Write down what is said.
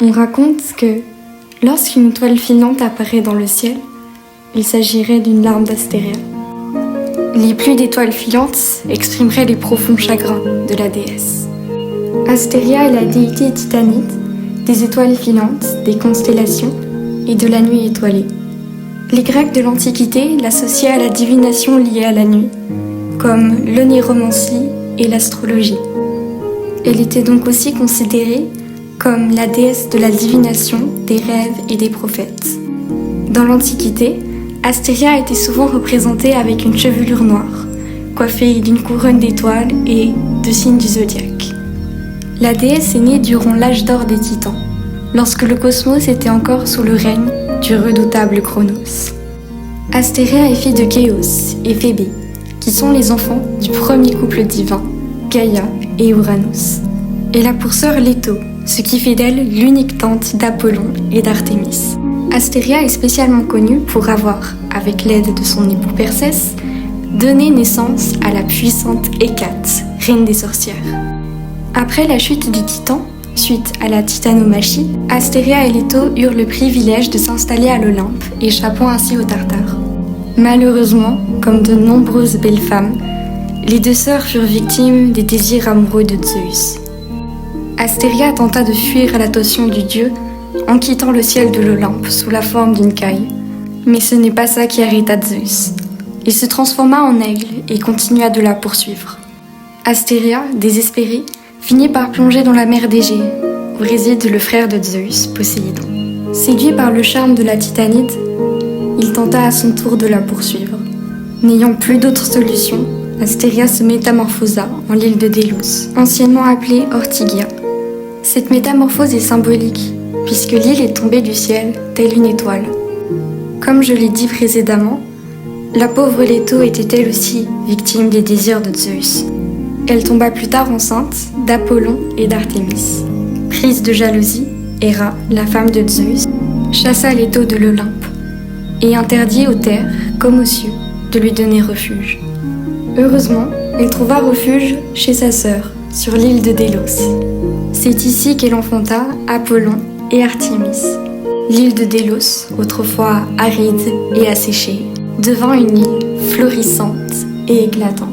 On raconte que, lorsqu'une étoile filante apparaît dans le ciel, il s'agirait d'une larme d'Astéria. Les pluies d'étoiles filantes exprimeraient les profonds chagrins de la déesse. Astéria est la déité titanite des étoiles filantes, des constellations et de la nuit étoilée. Les Grecs de l'Antiquité l'associaient à la divination liée à la nuit, comme l'oniromancie et l'astrologie. Elle était donc aussi considérée comme la déesse de la divination, des rêves et des prophètes. Dans l'Antiquité, Astéria était souvent représentée avec une chevelure noire, coiffée d'une couronne d'étoiles et de signes du zodiaque. La déesse est née durant l'âge d'or des Titans, lorsque le cosmos était encore sous le règne du redoutable Cronos. Astéria est fille de Kéos et Phébé, qui sont les enfants du premier couple divin, Gaïa et Uranus. Elle a pour sœur Leto, ce qui fait d'elle l'unique tante d'Apollon et d'Artémis. Astéria est spécialement connue pour avoir, avec l'aide de son époux Persès, donné naissance à la puissante Hécate, reine des sorcières. Après la chute du Titan, suite à la titanomachie, Astéria et Leto eurent le privilège de s'installer à l'Olympe, échappant ainsi aux Tartares. Malheureusement, comme de nombreuses belles femmes, les deux sœurs furent victimes des désirs amoureux de Zeus. Astéria tenta de fuir l'attention du dieu en quittant le ciel de l'Olympe sous la forme d'une caille. Mais ce n'est pas ça qui arrêta Zeus. Il se transforma en aigle et continua de la poursuivre. Astéria, désespérée, finit par plonger dans la mer d'Égée, où réside le frère de Zeus, Poséidon. Séduit par le charme de la titanide, il tenta à son tour de la poursuivre. N'ayant plus d'autre solution, Astéria se métamorphosa en l'île de Délos, anciennement appelée Ortygia. Cette métamorphose est symbolique, puisque l'île est tombée du ciel, telle une étoile. Comme je l'ai dit précédemment, la pauvre Leto était elle aussi victime des désirs de Zeus. Elle tomba plus tard enceinte d'Apollon et d'Artémis. Prise de jalousie, Héra, la femme de Zeus, chassa Leto de l'Olympe et interdit aux terres, comme aux cieux, de lui donner refuge. Heureusement, elle trouva refuge chez sa sœur, sur l'île de Délos. C'est ici qu'elle enfanta Apollon et Artémis. L'île de Délos, autrefois aride et asséchée, devint une île florissante et éclatante.